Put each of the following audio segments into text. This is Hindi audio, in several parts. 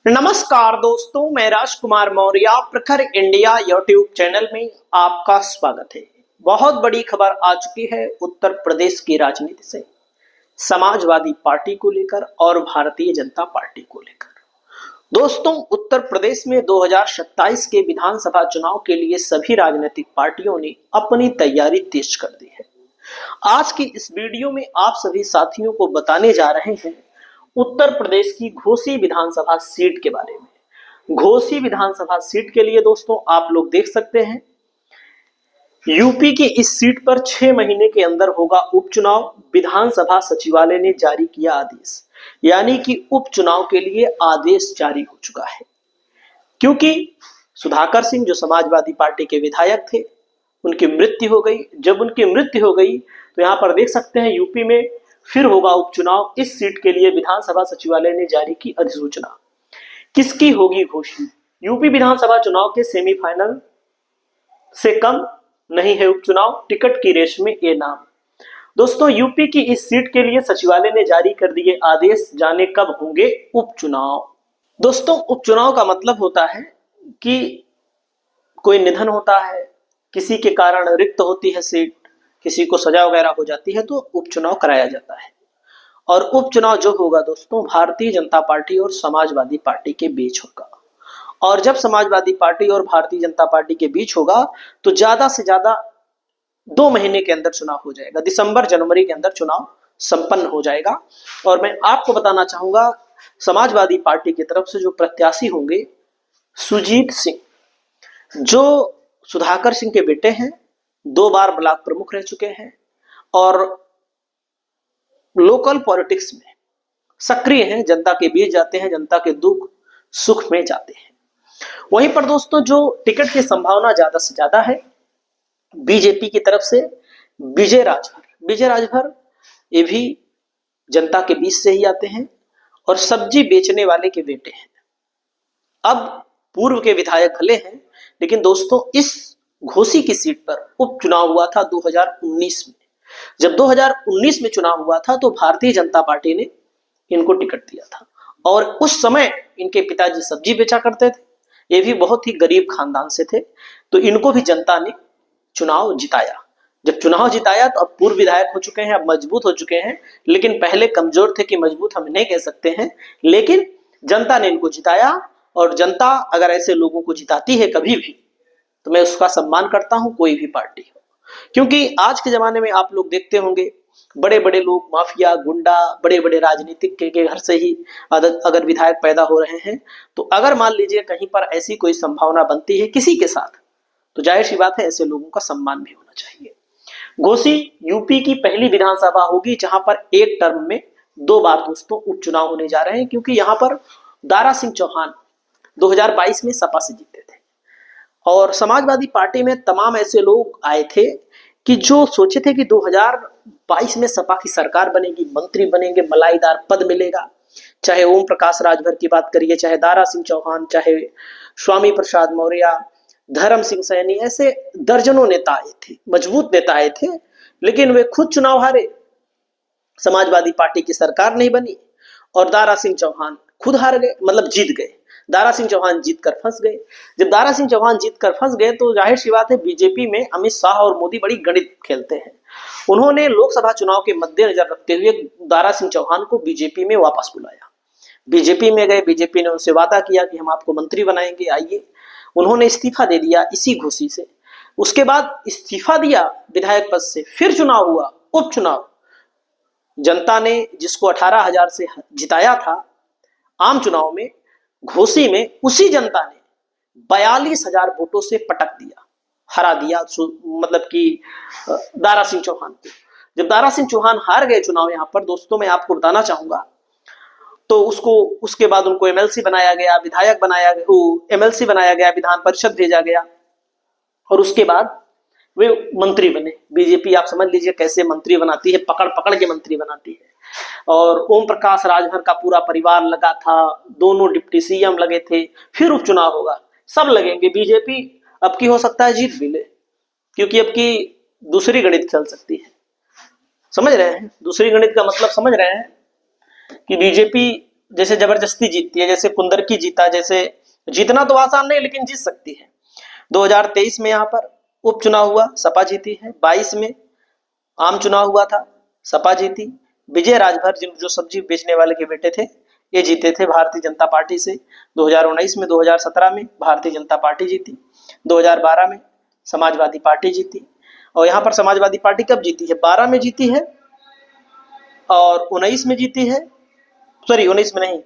नमस्कार दोस्तों, मैं राजकुमार मौर्य प्रखर इंडिया यूट्यूब चैनल में आपका स्वागत है। बहुत बड़ी खबर आ चुकी है उत्तर प्रदेश की राजनीति से, समाजवादी पार्टी को लेकर और भारतीय जनता पार्टी को लेकर। दोस्तों, उत्तर प्रदेश में 2027 के विधानसभा चुनाव के लिए सभी राजनीतिक पार्टियों ने अपनी तैयारी तेज कर दी है। आज की इस वीडियो में आप सभी साथियों को बताने जा रहे हैं उत्तर प्रदेश की घोसी विधानसभा सीट के बारे में। घोसी विधानसभा सीट के लिए दोस्तों आप लोग देख सकते हैं, यूपी की इस सीट पर 6 महीने के अंदर होगा उपचुनाव। विधानसभा सचिवालय ने जारी किया आदेश, यानी कि उपचुनाव के लिए आदेश जारी हो चुका है। क्योंकि सुधाकर सिंह जो समाजवादी पार्टी के विधायक थे, उनकी मृत्यु हो गई। जब उनकी मृत्यु हो गई तो यहां पर देख सकते हैं यूपी में फिर होगा उपचुनाव। इस सीट के लिए विधानसभा सचिवालय ने जारी की अधिसूचना। किसकी होगी घोषित? यूपी विधानसभा चुनाव के सेमीफाइनल से कम नहीं है उपचुनाव, टिकट की रेस में ये नाम। दोस्तों, यूपी की इस सीट के लिए सचिवालय ने जारी कर दिए आदेश, जाने कब होंगे उपचुनाव। दोस्तों, उपचुनाव का मतलब होता है कि कोई निधन होता है, किसी के कारण रिक्त होती है सीट, किसी को सजा वगैरह हो जाती है, तो उपचुनाव कराया जाता है। और उपचुनाव जो होगा दोस्तों, भारतीय जनता पार्टी और समाजवादी पार्टी के बीच होगा। और जब समाजवादी पार्टी और भारतीय जनता पार्टी के बीच होगा तो ज्यादा से ज्यादा 2 महीने के अंदर चुनाव हो जाएगा। दिसंबर जनवरी के अंदर चुनाव संपन्न हो जाएगा। और मैं आपको बताना चाहूंगा, समाजवादी पार्टी की तरफ से जो प्रत्याशी होंगे, सुजीत सिंह, जो सुधाकर सिंह के बेटे हैं, 2 बार ब्लॉक प्रमुख रह चुके हैं और लोकल पॉलिटिक्स में सक्रिय हैं, जनता के बीच जाते हैं, जनता के दुख सुख में जाते हैं। वहीं पर दोस्तों, जो टिकट की संभावना ज्यादा से ज्यादा है बीजेपी की तरफ से, विजय राजभर। विजय राजभर ये भी जनता के बीच से ही आते हैं और सब्जी बेचने वाले के बेटे हैं। अब पूर्व के विधायक भले हैं, लेकिन दोस्तों इस घोसी की सीट पर उपचुनाव हुआ था 2019 में। जब 2019 में चुनाव हुआ था तो भारतीय जनता पार्टी ने इनको टिकट दिया था और उस समय इनके पिताजी सब्जी बेचा करते थे। ये भी बहुत ही गरीब खानदान से थे, तो इनको भी जनता ने चुनाव जिताया। जब चुनाव जिताया तो अब पूर्व विधायक हो चुके हैं, अब मजबूत हो चुके हैं, लेकिन पहले कमजोर थे कि मजबूत हम नहीं कह सकते हैं, लेकिन जनता ने इनको जिताया। और जनता अगर ऐसे लोगों को जिताती है कभी भी, तो मैं उसका सम्मान करता हूं, कोई भी पार्टी हो। क्योंकि आज के जमाने में आप लोग देखते होंगे, बड़े बड़े लोग, माफिया, गुंडा, बड़े बड़े राजनीतिक के घर से ही अगर विधायक पैदा हो रहे हैं, तो अगर मान लीजिए कहीं पर ऐसी कोई संभावना बनती है किसी के साथ, तो जाहिर सी बात है ऐसे लोगों का सम्मान भी होना चाहिए। घोसी यूपी की पहली विधानसभा होगी जहां पर एक टर्म में 2 बार दोस्तों उपचुनाव होने जा रहे हैं। क्योंकि यहां पर दारा सिंह चौहान 2022 में सपा से जीते थे और समाजवादी पार्टी में तमाम ऐसे लोग आए थे कि जो सोचे थे कि 2022 में सपा की सरकार बनेगी, मंत्री बनेंगे, मलाईदार पद मिलेगा। चाहे ओम प्रकाश राजभर की बात करिए, चाहे दारा सिंह चौहान, चाहे स्वामी प्रसाद मौर्य, धर्म सिंह सैनी, ऐसे दर्जनों नेता आए थे, मजबूत नेता आए थे, लेकिन वे खुद चुनाव हारे। समाजवादी पार्टी की सरकार नहीं बनी और दारा सिंह चौहान खुद हार गए, मतलब जीत गए। दारा सिंह चौहान जीत कर फंस गए। जब दारा सिंह चौहान जीत कर फंस गए तो जाहिर सी बात है बीजेपी में अमित शाह और मोदी बड़ी गणित खेलते हैं। उन्होंने लोकसभा चुनाव के मद्देनजर रखते हुए दारा सिंह चौहान को बीजेपी में वापस बुलाया। बीजेपी में गए, बीजेपी ने उनसे वादा किया कि हम आपको मंत्री बनाएंगे, आइए। उन्होंने इस्तीफा दे दिया इसी घोसी से। उसके बाद इस्तीफा दिया विधायक पद से, फिर चुनाव हुआ, उपचुनाव। जनता ने जिसको 18,000 से जिताया था आम चुनाव में, घोसी में उसी जनता ने 42,000 वोटों से पटक दिया, हरा दिया, मतलब कि दारा सिंह चौहान को। जब दारा सिंह चौहान हार गए चुनाव, यहां पर दोस्तों मैं आपको बताना चाहूंगा, तो उसके बाद उनको एमएलसी बनाया गया, विधायक बनाया गया, एमएलसी बनाया गया, विधान परिषद भेजा गया और उसके बाद वे मंत्री बने। बीजेपी आप समझ लीजिए कैसे मंत्री बनाती है, पकड़ पकड़ के मंत्री बनाती है। और ओम प्रकाश राजभर का पूरा परिवार लगा था, दोनों डिप्टी सीएम लगे थे। फिर उपचुनाव होगा, सब लगेंगे। बीजेपी अब की हो सकता है जीत भी ले, क्योंकि अब की दूसरी गणित चल सकती है। समझ रहे हैं? दूसरी गणित का मतलब समझ रहे हैं कि बीजेपी जैसे जबरदस्ती जीतती है, जैसे कुंदर की जीता, जैसे जीतना तो आसान नहीं लेकिन जीत सकती है। 2023 में यहाँ पर उपचुनाव हुआ, सपा जीती है। 22 में आम चुनाव हुआ था, सपा जीती। विजय राजभर जो सब्जी बेचने वाले के बेटे थे, ये जीते थे भारतीय जनता पार्टी से 2019 में। 2017 में भारतीय जनता पार्टी जीती। 2012 में समाजवादी पार्टी जीती। और यहाँ पर समाजवादी पार्टी कब जीती है? 12 में जीती है और 19 में जीती है, सॉरी 19 में नहीं,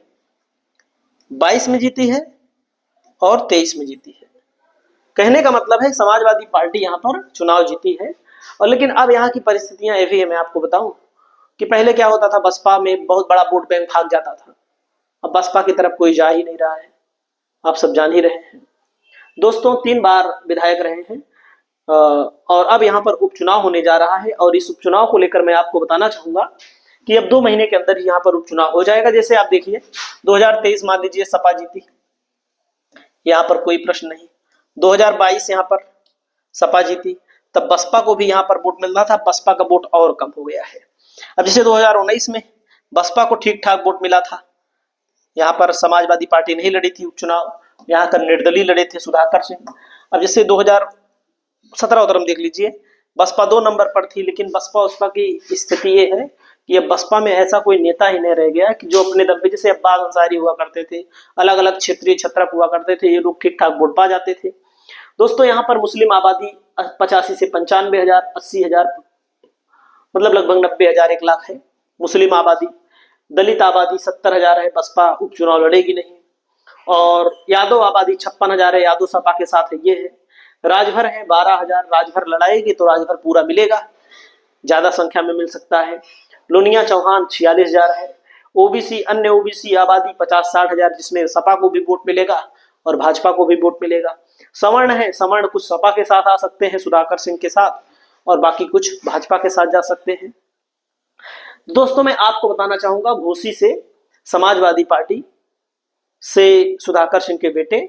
22 में जीती है और 23 में जीती है। कहने का मतलब है समाजवादी पार्टी यहाँ पर चुनाव जीती है। और लेकिन अब यहाँ की परिस्थितियां ऐसी है, मैं आपको बताऊं कि पहले क्या होता था, बसपा में बहुत बड़ा वोट बैंक भाग जाता था। अब बसपा की तरफ कोई जा ही नहीं रहा है, आप सब जान ही रहे हैं। दोस्तों 3 बार विधायक रहे हैं और अब यहाँ पर उपचुनाव होने जा रहा है। और इस उपचुनाव को लेकर मैं आपको बताना चाहूंगा कि अब 2 महीने के अंदर यहाँ पर उपचुनाव हो जाएगा। जैसे आप देखिए 2023 मान लीजिए सपा जीती, यहाँ पर कोई प्रश्न नहीं। 2022 यहाँ पर सपा जीती, तब बसपा को भी यहाँ पर वोट मिलना था, बसपा का वोट और कम हो गया है। अब जैसे 2019 में बसपा को ठीक ठाक वोट मिला था, यहाँ पर समाजवादी पार्टी नहीं लड़ी थी उपचुनाव, यहाँ का निर्दलीय लड़े थे सुधाकर सिंह। अब जैसे 2017 उधर देख लीजिए, बसपा 2 नंबर पर थी, लेकिन बसपा की स्थिति ये है कि अब बसपा में ऐसा कोई नेता ही नहीं रह गया कि जो अपने दम पे, जैसे अब्बास अंसारी हुआ करते थे, अलग अलग क्षेत्रीय छत्रप हुआ करते थे, ये लोग ठीक ठाक वोट पा जाते थे। दोस्तों यहाँ पर मुस्लिम आबादी 85 से 95,000, 80,000, मतलब लगभग 90,000, 1 लाख है मुस्लिम आबादी। दलित आबादी 70,000 है, बसपा उपचुनाव लड़ेगी नहीं। और यादव आबादी 56,000 है, यादव सपा के साथ है, ये है। राजभर है 12,000, राजभर लड़ाएगी तो राजभर पूरा मिलेगा, ज्यादा संख्या में मिल सकता है। लोनिया चौहान 46,000 है। ओबीसी, अन्य ओबीसी आबादी 50-60,000, जिसमें सपा को भी वोट मिलेगा और भाजपा को भी वोट मिलेगा। सवर्ण है, सवर्ण कुछ सपा के साथ आ सकते हैं सुधाकर सिंह के साथ, और बाकी कुछ भाजपा के साथ जा सकते हैं। दोस्तों मैं आपको बताना चाहूंगा, घोसी से समाजवादी पार्टी से सुधाकर सिंह के बेटे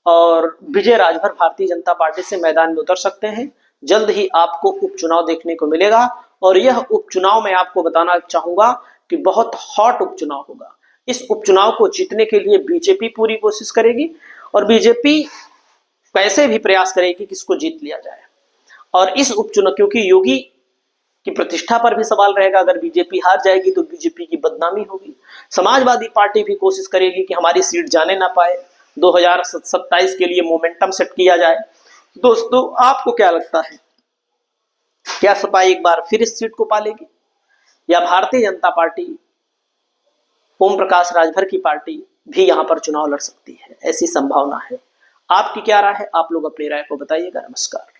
और विजय राजभर भारतीय जनता पार्टी से मैदान में उतर सकते हैं। जल्द ही आपको उपचुनाव देखने को मिलेगा और यह उपचुनाव मैं आपको बताना चाहूंगा कि बहुत हॉट उपचुनाव होगा। इस उपचुनाव को जीतने के लिए बीजेपी पूरी कोशिश करेगी और बीजेपी कैसे भी प्रयास करेगी कि इसको जीत लिया जाए। और इस उपचुनाव, क्योंकि योगी की प्रतिष्ठा पर भी सवाल रहेगा, अगर बीजेपी हार जाएगी तो बीजेपी की बदनामी होगी। समाजवादी पार्टी भी कोशिश करेगी कि हमारी सीट जाने ना पाए, 2027 के लिए मोमेंटम सेट किया जाए। दोस्तों आपको क्या लगता है, क्या सपा एक बार फिर इस सीट को पालेगी या भारतीय जनता पार्टी, ओम प्रकाश राजभर की पार्टी भी यहां पर चुनाव लड़ सकती है? ऐसी संभावना है। आपकी क्या राय है? आप लोग अपनी राय को बताइएगा। नमस्कार।